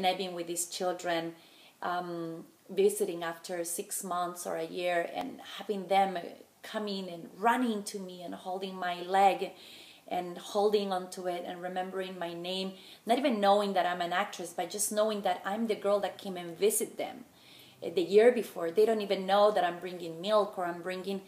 and I've been with these children, visiting after 6 months or a year, and having them coming and running to me and holding my leg and holding onto it and remembering my name, not even knowing that I'm an actress, but just knowing that I'm the girl that came and visit them the year before. They don't even know that I'm bringing milk or I'm bringing...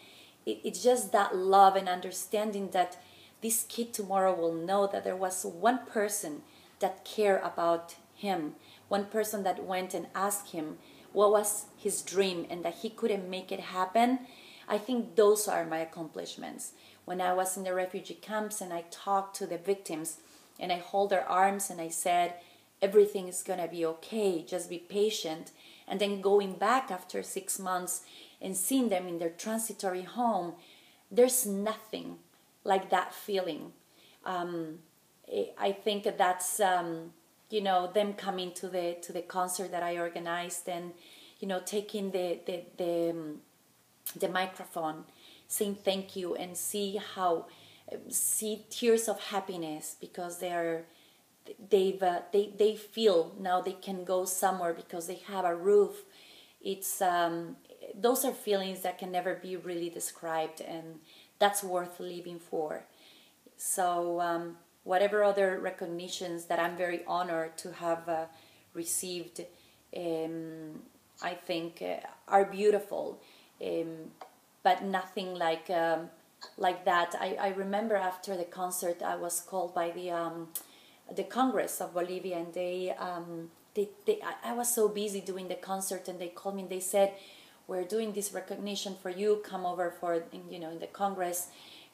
It's just that love and understanding that this kid tomorrow will know that there was one person that cared about him, one person that went and asked him what was his dream and that he couldn't make it happen. I think those are my accomplishments. When I was in the refugee camps and I talked to the victims and I hold their arms and I said, everything is gonna be okay, just be patient. And then going back after 6 months and seeing them in their transitory home, there's nothing like that feeling. I think that's you know, them coming to the concert that I organized, and you know, taking the microphone, saying thank you, and see tears of happiness because they feel now they can go somewhere because they have a roof. It's those are feelings that can never be really described, and that's worth living for. So whatever other recognitions that I'm very honored to have received, I think are beautiful, but nothing like that. I remember after the concert I was called by the Congress of Bolivia, and I was so busy doing the concert, and they called me and they said, we're doing this recognition for you, come over for, you know, in the Congress.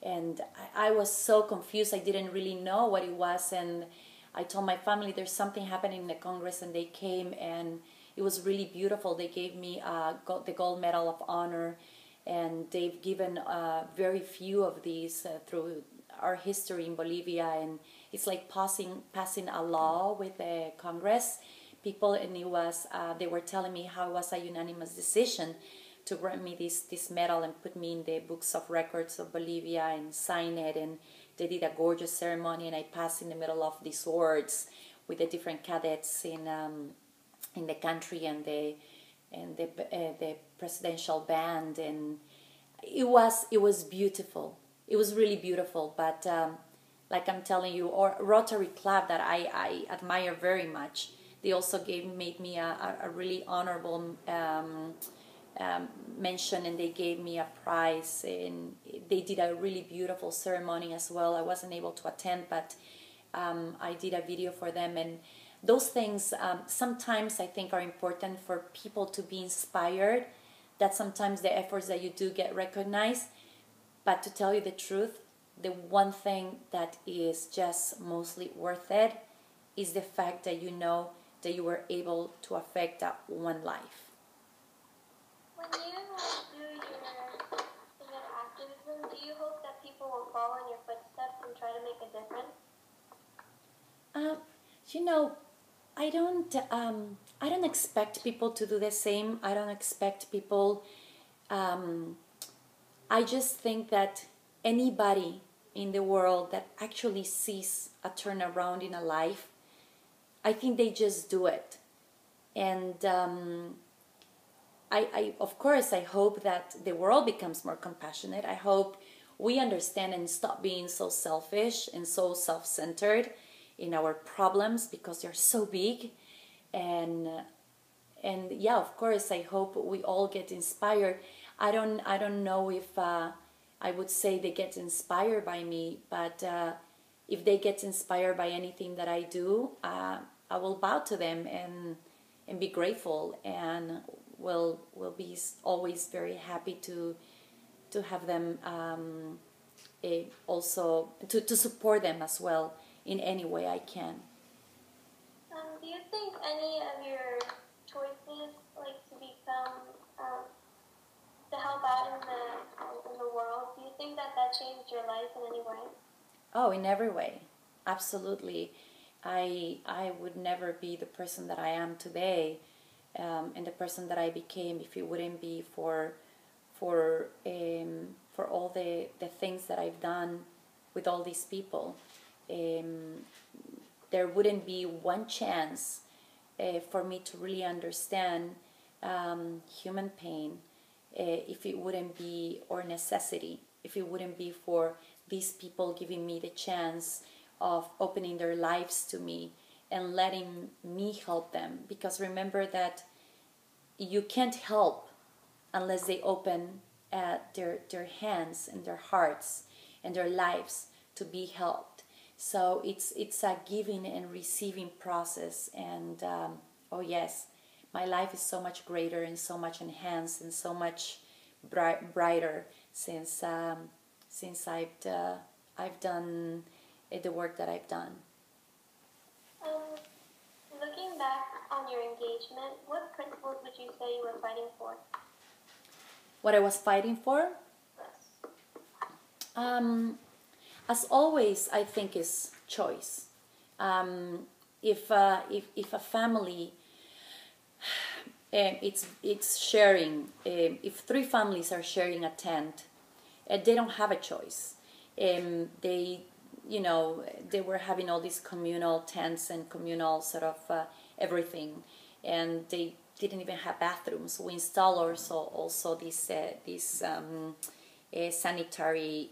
And I was so confused, I didn't really know what it was, and I told my family there's something happening in the Congress, and they came, and it was really beautiful. They gave me the Gold Medal of Honor, and they've given very few of these through our history in Bolivia, and it's like passing a law with the Congress people, and it was they were telling me how it was a unanimous decision to grant me this medal and put me in the books of records of Bolivia and sign it, and they did a gorgeous ceremony, and I passed in the middle of these swords with the different cadets in the country and the presidential band, and it was beautiful. It was really beautiful, but like I'm telling you, or Rotary Club that I admire very much, they also made me a really honorable mention, and they gave me a prize, and they did a really beautiful ceremony as well. I wasn't able to attend, but I did a video for them, and those things sometimes I think are important for people to be inspired, that sometimes the efforts that you do get recognized. But to tell you the truth, the one thing that is just mostly worth it is the fact that you know that you were able to affect that one life. When you do your civic activism, do you hope that people will follow in your footsteps and try to make a difference? You know, I don't expect people to do the same. I don't expect people. I just think that anybody in the world that actually sees a turnaround in a life, I think they just do it. And I of course, I hope that the world becomes more compassionate. I hope we understand and stop being so selfish and so self-centered in our problems, because they're so big. And yeah, of course, I hope we all get inspired. I don't know if I would say they get inspired by me, but if they get inspired by anything that I do, I will bow to them and be grateful, and will be always very happy to have them also to support them as well in any way I can. Do you think any of your choices, like to become to help out in the world, do you think that changed your life in any way? Oh, in every way, absolutely. I would never be the person that I am today, and the person that I became, if it wouldn't be for all the things that I've done with all these people. There wouldn't be one chance for me to really understand human pain if it wouldn't be, or necessity, if it wouldn't be for these people giving me the chance of opening their lives to me and letting me help them. Because remember that you can't help unless they open their hands and their hearts and their lives to be helped. So it's a giving and receiving process. And oh yes, my life is so much greater and so much enhanced and so much brighter since I've done the work that I've done. Looking back on your engagement, what principles would you say you were fighting for? What I was fighting for? Yes. As always, I think is choice. If a family, it's sharing. If three families are sharing a tent, they don't have a choice. They were having all these communal tents and communal sort of everything, and they didn't even have bathrooms. We installed also these sanitary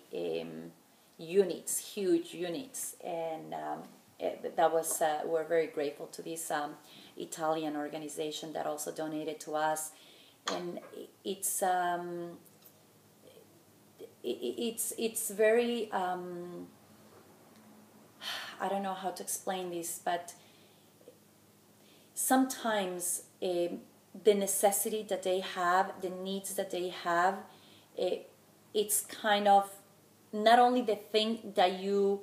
units, huge units, and that was we're very grateful to this Italian organization that also donated to us, and it's very I don't know how to explain this, but sometimes the necessity that they have, the needs that they have, it's kind of not only the thing that you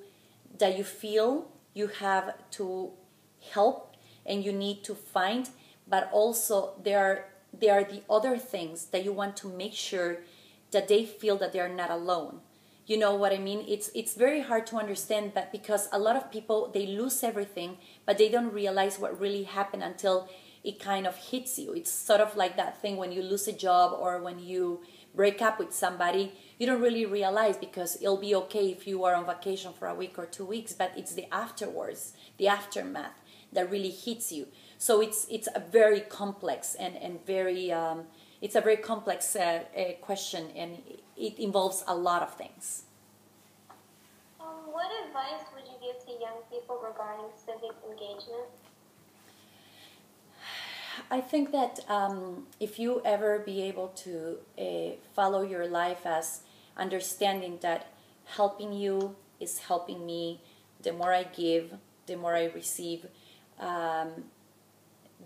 feel you have to help and you need to find, but also there are the other things that you want to make sure that they feel that they are not alone. You know what I mean? It's very hard to understand, but because a lot of people, they lose everything, but they don't realize what really happened until it kind of hits you. It's sort of like that thing when you lose a job or when you break up with somebody. You don't really realize, because it'll be okay if you are on vacation for a week or 2 weeks, but it's the afterwards, the aftermath that really hits you. So it's a very complex and very it's a very complex question, and it involves a lot of things. What advice would you give to young people regarding civic engagement? I think that if you ever be able to follow your life as understanding that helping you is helping me, the more I give, the more I receive.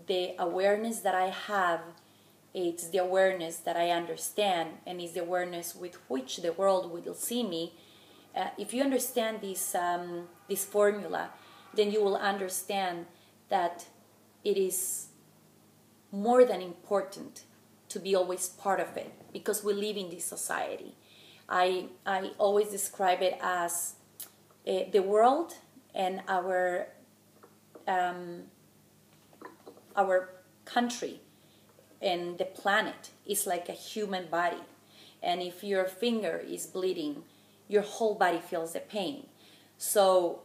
The awareness that I have, it's the awareness that I understand, and it's the awareness with which the world will see me. If you understand this formula, then you will understand that it is more than important to be always part of it, because we live in this society. I always describe it as the world and our country and the planet is like a human body. And if your finger is bleeding, your whole body feels the pain. So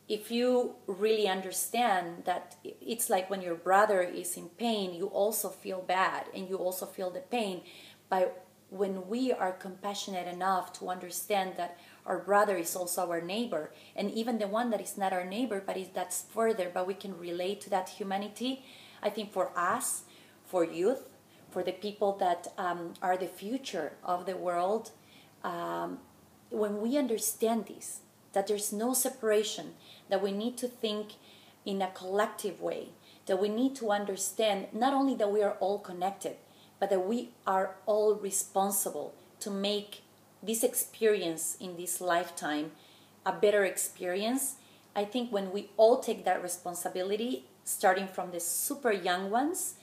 if you really understand that it's like when your brother is in pain, you also feel bad and you also feel the pain. But when we are compassionate enough to understand that our brother is also our neighbor, and even the one that is not our neighbor, but that's further, but we can relate to that humanity, I think for us, for youth, for the people that are the future of the world, when we understand this, that there's no separation, that we need to think in a collective way, that we need to understand not only that we are all connected, but that we are all responsible to make this experience in this lifetime a better experience. I think when we all take that responsibility, starting from the super young ones,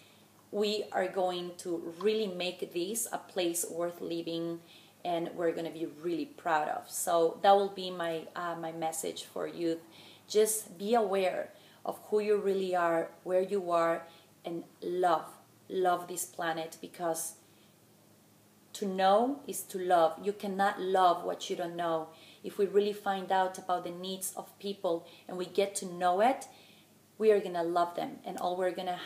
we are going to really make this a place worth living, and we're going to be really proud of. So that will be my message for youth. Just be aware of who you really are, where you are, and love this planet, because to know is to love. You cannot love what you don't know. If we really find out about the needs of people and we get to know it, we are gonna love them, and all we're gonna have